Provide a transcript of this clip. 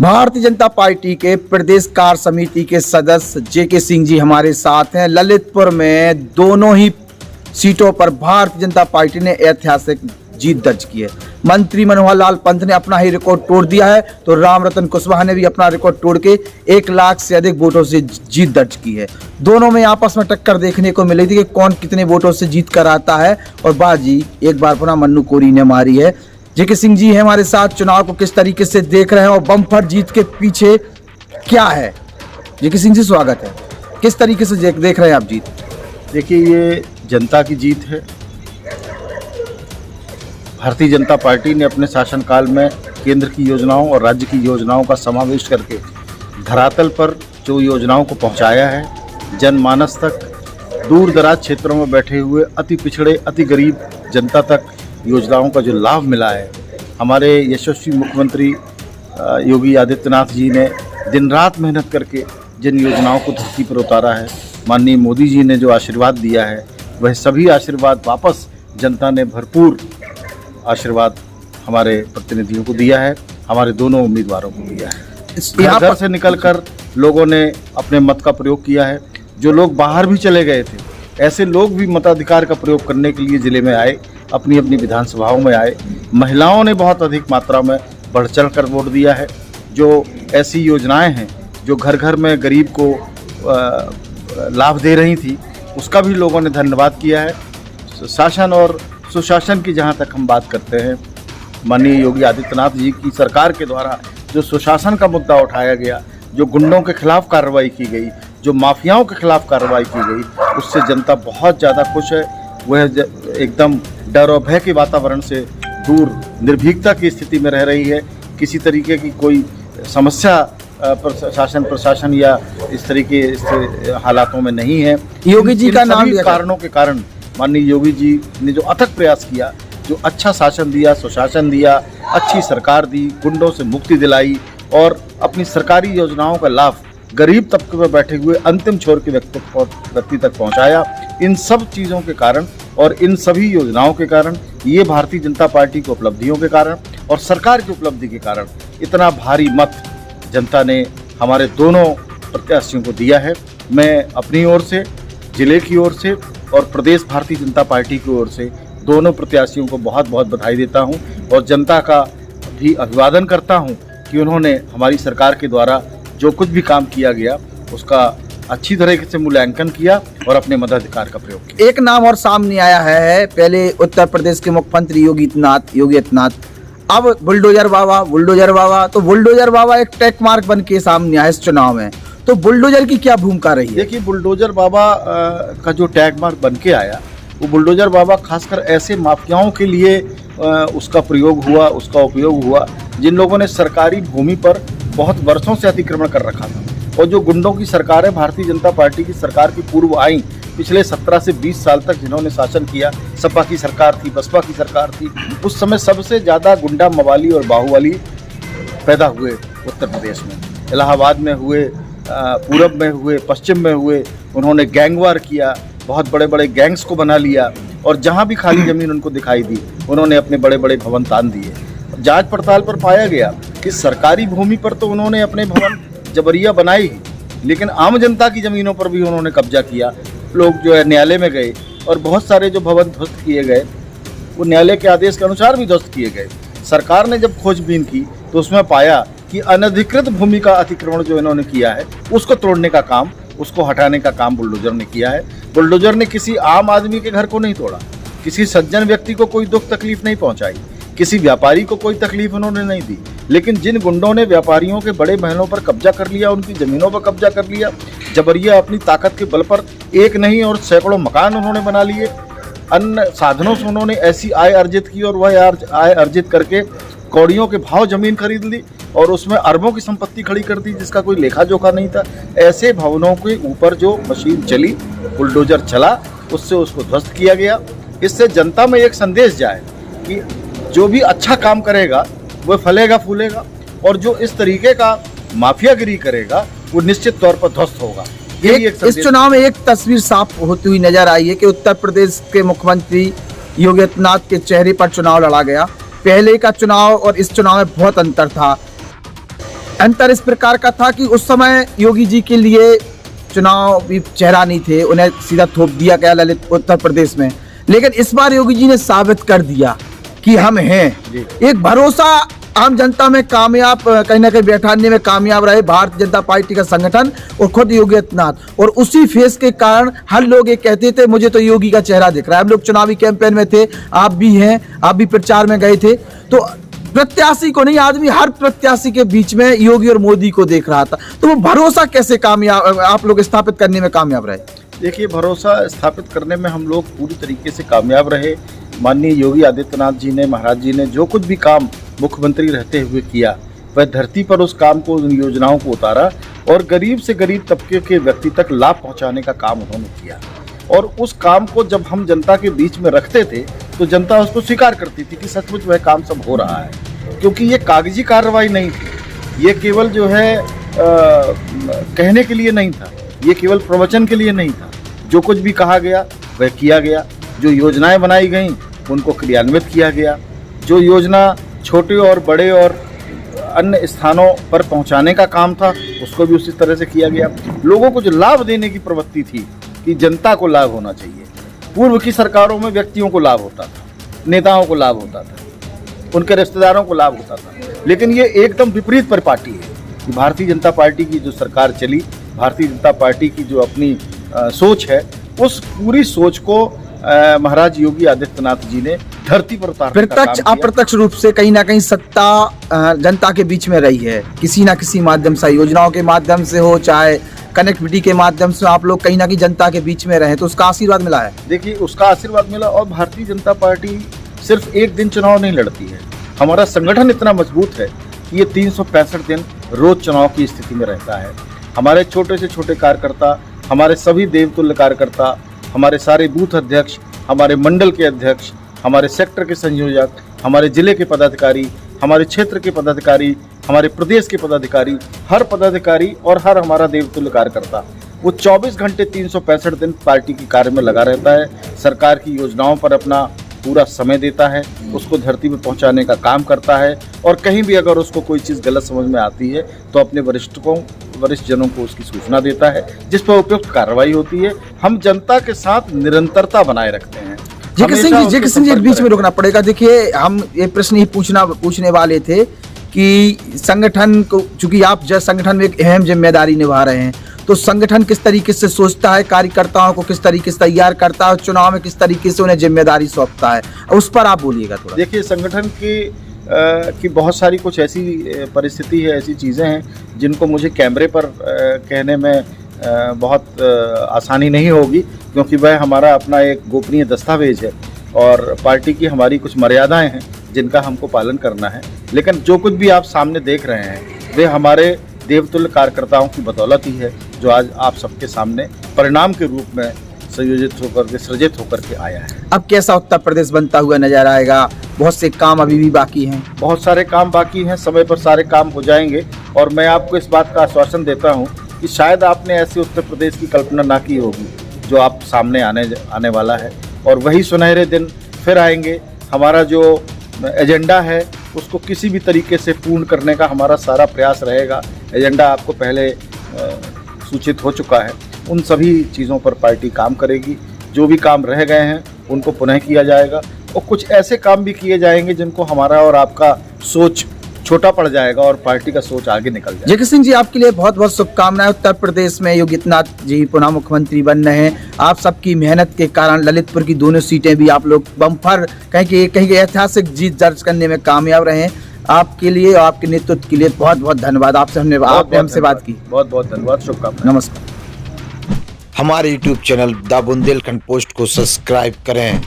Bharatiya Janata party के प्रदेश कार्य समिति के सदस्य जेके सिंह जी हमारे साथ हैं। ललितपुर में दोनों ही सीटों पर भारतीय जनता पार्टी ने ऐतिहासिक जीत दर्ज की है। मंत्री मनोहर लाल पंत ने अपना ही रिकॉर्ड तोड़ दिया है, तो राम रतन कुशवाहा ने भी अपना रिकॉर्ड तोड़ के 1 लाख से अधिक वोटों से जीत दर्ज की है। दोनों में आपस में टक्कर देखने को मिली थी कि कौन कितने वोटों से जीत कर आता है, और बाजी एक बार पुनः मन्नू कोरी ने मारी है। जेके सिंह जी है हमारे साथ। चुनाव को किस तरीके से देख रहे हैं और बम्पर जीत के पीछे क्या है? जेके सिंह जी स्वागत है। किस तरीके से देख रहे हैं आप जीत? देखिए, ये जनता की जीत है। भारतीय जनता पार्टी ने अपने शासनकाल में केंद्र की योजनाओं और राज्य की योजनाओं का समावेश करके धरातल पर जो योजनाओं को पहुंचाया है, जनमानस तक, दूर दराज क्षेत्रों में बैठे हुए अति पिछड़े अति गरीब जनता तक योजनाओं का जो लाभ मिला है। हमारे यशस्वी मुख्यमंत्री योगी आदित्यनाथ जी ने दिन रात मेहनत करके जिन योजनाओं को धरती पर उतारा है, माननीय मोदी जी ने जो आशीर्वाद दिया है, वह सभी आशीर्वाद वापस जनता ने भरपूर आशीर्वाद हमारे प्रतिनिधियों को दिया है, हमारे दोनों उम्मीदवारों को दिया है। घर से निकलकर लोगों ने अपने मत का प्रयोग किया है। जो लोग बाहर भी चले गए थे, ऐसे लोग भी मताधिकार का प्रयोग करने के लिए ज़िले में आए, अपनी अपनी विधानसभाओं में आए। महिलाओं ने बहुत अधिक मात्रा में बढ़ चढ़ कर वोट दिया है। जो ऐसी योजनाएं हैं जो घर घर में गरीब को लाभ दे रही थी, उसका भी लोगों ने धन्यवाद किया है। शासन और सुशासन की जहां तक हम बात करते हैं, माननीय योगी आदित्यनाथ जी की सरकार के द्वारा जो सुशासन का मुद्दा उठाया गया, जो गुंडों के खिलाफ कार्रवाई की गई, जो माफियाओं के खिलाफ कार्रवाई की गई, उससे जनता बहुत ज़्यादा खुश है। वह एकदम डर और भय के वातावरण से दूर निर्भीकता की स्थिति में रह रही है। किसी तरीके की कोई समस्या प्रशासन या इस तरीके हालातों में नहीं है। योगी जी का नाम कारणों के कारण माननीय योगी जी ने जो अथक प्रयास किया, जो अच्छा शासन दिया, सुशासन दिया, अच्छी सरकार दी, गुंडों से मुक्ति दिलाई और अपनी सरकारी योजनाओं का लाभ गरीब तबके में बैठे हुए अंतिम छोर के व्यक्ति तक पहुंचाया। इन सब चीज़ों के कारण और इन सभी योजनाओं के कारण, ये भारतीय जनता पार्टी की उपलब्धियों के कारण और सरकार की उपलब्धि के कारण इतना भारी मत जनता ने हमारे दोनों प्रत्याशियों को दिया है। मैं अपनी ओर से, जिले की ओर से और प्रदेश भारतीय जनता पार्टी की ओर से दोनों प्रत्याशियों को बहुत बहुत बधाई देता हूं और जनता का भी अभिवादन करता हूं कि उन्होंने हमारी सरकार के द्वारा जो कुछ भी काम किया गया उसका अच्छी तरह से मूल्यांकन किया और अपने मताधिकार का प्रयोग किया। एक नाम और सामने आया है, पहले उत्तर प्रदेश के मुख्यमंत्री योगी आदित्यनाथ, अब बुलडोजर बाबा। तो बुलडोजर बाबा एक टैग मार्क बन के सामने आया इस चुनाव में, तो बुलडोजर की क्या भूमिका रही है? देखिए, बुलडोजर बाबा का जो टैग मार्क बन के आया, वो बुलडोजर बाबा खासकर ऐसे माफियाओं के लिए उसका प्रयोग हुआ, उसका उपयोग हुआ जिन लोगों ने सरकारी भूमि पर बहुत वर्षों से अतिक्रमण कर रखा था। और जो गुंडों की सरकार है, भारतीय जनता पार्टी की सरकार की पूर्व आई पिछले 17 से 20 साल तक जिन्होंने शासन किया, सपा की सरकार थी, बसपा की सरकार थी, उस समय सबसे ज़्यादा गुंडा, मवाली और बाहुबली पैदा हुए उत्तर प्रदेश में। इलाहाबाद में हुए, पूरब में हुए, पश्चिम में हुए। उन्होंने गैंगवार किया, बहुत बड़े बड़े गैंग्स को बना लिया और जहाँ भी खाली ज़मीन उनको दिखाई दी, उन्होंने अपने बड़े बड़े भवन तान दिए। जांच पड़ताल पर पाया गया कि सरकारी भूमि पर तो उन्होंने अपने भवन जबरिया बनाई, लेकिन आम जनता की ज़मीनों पर भी उन्होंने कब्जा किया। लोग जो है न्यायालय में गए और बहुत सारे जो भवन ध्वस्त किए गए, वो न्यायालय के आदेश के अनुसार भी ध्वस्त किए गए। सरकार ने जब खोजबीन की तो उसमें पाया कि अनधिकृत भूमि का अतिक्रमण जो इन्होंने किया है, उसको तोड़ने का काम, उसको हटाने का काम बुलडोजर ने किया है। बुलडोजर ने किसी आम आदमी के घर को नहीं तोड़ा, किसी सज्जन व्यक्ति को कोई दुख तकलीफ नहीं पहुंचाई, किसी व्यापारी को कोई तकलीफ उन्होंने नहीं दी। लेकिन जिन गुंडों ने व्यापारियों के बड़े महलों पर कब्जा कर लिया, उनकी ज़मीनों पर कब्जा कर लिया, जबरिया अपनी ताकत के बल पर एक नहीं और सैकड़ों मकान उन्होंने बना लिए, अन्य साधनों से उन्होंने ऐसी आय अर्जित की और वह आय अर्जित करके कौड़ियों के भाव ज़मीन खरीद ली और उसमें अरबों की संपत्ति खड़ी कर दी जिसका कोई लेखा जोखा नहीं था। ऐसे भवनों के ऊपर जो मशीन चली, बुलडोजर चला, उससे उसको ध्वस्त किया गया। इससे जनता में एक संदेश जाए कि जो भी अच्छा काम करेगा वह फलेगा फूलेगा और जो इस तरीके का माफियागिरी करेगा वो निश्चित तौर पर ध्वस्त होगा। इस चुनाव में एक तस्वीर साफ होती हुई नजर आई है कि उत्तर प्रदेश के मुख्यमंत्री योगी आदित्यनाथ के चेहरे पर चुनाव लड़ा गया। पहले का चुनाव और इस चुनाव में बहुत अंतर था। अंतर इस प्रकार का था कि उस समय योगी जी के लिए चुनावी चेहरा नहीं थे, उन्हें सीधा थोप दिया गया ललित उत्तर प्रदेश में। लेकिन इस बार योगी जी ने साबित कर दिया कि हम हैं। एक भरोसा आम जनता में कामयाब, कहीं ना कहीं बैठाने में कामयाब रहे भारतीय जनता पार्टी का संगठन और खुद योगी आदित्यनाथ। और उसी फेस के कारण हर लोग ये कहते थे मुझे तो योगी का चेहरा दिख रहा है। हम लोग चुनावी कैंपेन में थे, आप भी हैं, आप भी प्रचार में गए थे, तो प्रत्याशी को नहीं, आदमी हर प्रत्याशी के बीच में योगी और मोदी को देख रहा था। तो वो भरोसा कैसे कामयाब आप लोग स्थापित करने में कामयाब रहे? देखिए, भरोसा स्थापित करने में हम लोग पूरी तरीके से कामयाब रहे। माननीय योगी आदित्यनाथ जी ने, महाराज जी ने जो कुछ भी काम मुख्यमंत्री रहते हुए किया, वह धरती पर उस काम को, उन योजनाओं को उतारा और गरीब से गरीब तबके के व्यक्ति तक लाभ पहुंचाने का काम उन्होंने किया। और उस काम को जब हम जनता के बीच में रखते थे तो जनता उसको स्वीकार करती थी कि सचमुच वह काम सब हो रहा है, क्योंकि ये कागजी कार्रवाई नहीं थी, ये केवल जो है कहने के लिए नहीं था, ये केवल प्रवचन के लिए नहीं था। जो कुछ भी कहा गया वह किया गया, जो योजनाएं बनाई गईं उनको क्रियान्वित किया गया, जो योजना छोटे और बड़े और अन्य स्थानों पर पहुंचाने का काम था उसको भी उसी तरह से किया गया। लोगों को जो लाभ देने की प्रवृत्ति थी कि जनता को लाभ होना चाहिए। पूर्व की सरकारों में व्यक्तियों को लाभ होता था, नेताओं को लाभ होता था, उनके रिश्तेदारों को लाभ होता था, लेकिन ये एकदम विपरीत परिपाटी है कि भारतीय जनता पार्टी की जो सरकार चली, भारतीय जनता पार्टी की जो अपनी सोच है, उस पूरी सोच को महाराज योगी आदित्यनाथ जी ने धरती पर उतारने का काम प्रत्यक्ष किया। अप्रत्यक्ष रूप से कहीं ना कहीं सत्ता जनता के बीच में रही है, किसी ना किसी माध्यम से, योजनाओं के माध्यम से हो, चाहे कनेक्टिविटी के माध्यम से, आप लोग कहीं ना कहीं जनता के बीच में रहे, तो उसका आशीर्वाद मिला है। देखिए, उसका आशीर्वाद मिला। और भारतीय जनता पार्टी सिर्फ एक दिन चुनाव नहीं लड़ती है, हमारा संगठन इतना मजबूत है कि ये 365 दिन रोज चुनाव की स्थिति में रहता है। हमारे छोटे से छोटे कार्यकर्ता, हमारे सभी देवतुल्य कार्यकर्ता, हमारे सारे बूथ अध्यक्ष, हमारे मंडल के अध्यक्ष, हमारे सेक्टर के संयोजक, हमारे जिले के पदाधिकारी, हमारे क्षेत्र के पदाधिकारी, हमारे प्रदेश के पदाधिकारी, हर पदाधिकारी और हर हमारा देवतुल्य कार्यकर्ता वो 24 घंटे 365 दिन पार्टी के कार्य में लगा रहता है। सरकार की योजनाओं पर अपना पूरा समय देता है, उसको धरती पे पहुंचाने का काम करता है। और कहीं भी अगर उसको कोई चीज़ गलत समझ में आती है तो अपने वरिष्ठ जनों को उसकी सूचना देता है, जिस पर उपयुक्त कार्रवाई होती है। हम जनता के साथ निरंतरता बनाए रखते हैं। जेके सिंह जी बीच में रोकना पड़ेगा। देखिए, हम ये प्रश्न ही पूछने वाले थे कि संगठन को, चूंकि आप संगठन में एक अहम जिम्मेदारी निभा रहे हैं, तो संगठन किस तरीके से सोचता है, कार्यकर्ताओं को किस तरीके से तैयार करता है, चुनाव में किस तरीके से उन्हें जिम्मेदारी सौंपता है, उस पर आप बोलिएगा थोड़ा। देखिए, संगठन की बहुत सारी कुछ ऐसी परिस्थिति है, ऐसी चीज़ें हैं जिनको मुझे कैमरे पर कहने में बहुत आसानी नहीं होगी, क्योंकि वह हमारा अपना एक गोपनीय दस्तावेज है और पार्टी की हमारी कुछ मर्यादाएं हैं जिनका हमको पालन करना है। लेकिन जो कुछ भी आप सामने देख रहे हैं वे हमारे देवतुल्य कार्यकर्ताओं की बदौलत ही है, जो आज आप सबके सामने परिणाम के रूप में संयोजित होकर के, सृजित होकर के आया है। अब कैसा उत्तर प्रदेश बनता हुआ नजर आएगा? बहुत से काम अभी भी बाकी हैं। बहुत सारे काम बाकी हैं, समय पर सारे काम हो जाएंगे। और मैं आपको इस बात का आश्वासन देता हूं कि शायद आपने ऐसे उत्तर प्रदेश की कल्पना ना की होगी जो आप सामने आने वाला है, और वही सुनहरे दिन फिर आएंगे। हमारा जो एजेंडा है उसको किसी भी तरीके से पूर्ण करने का हमारा सारा प्रयास रहेगा। एजेंडा आपको पहले सूचित हो चुका है। उन सभी चीज़ों पर पार्टी काम करेगी। जो भी काम रह गए हैं उनको पुनः किया जाएगा, और कुछ ऐसे काम भी किए जाएंगे जिनको हमारा और आपका सोच छोटा पड़ जाएगा और पार्टी का सोच आगे निकल जाएगा। जेके सिंह जी, आपके लिए बहुत बहुत शुभकामनाएं। उत्तर प्रदेश में योगी आदित्यनाथ जी पुनः मुख्यमंत्री बन रहे हैं। आप सबकी मेहनत के कारण ललितपुर की दोनों सीटें भी आप लोग बम्पर कहीं ऐतिहासिक जीत दर्ज करने में कामयाब रहे। आपके लिए और आपके नेतृत्व के लिए बहुत बहुत धन्यवाद। आपसे हमसे बात की, बहुत बहुत धन्यवाद, शुभकामनाएं। नमस्कार। हमारे YouTube channel the Bundelkhand post को सब्सक्राइब करें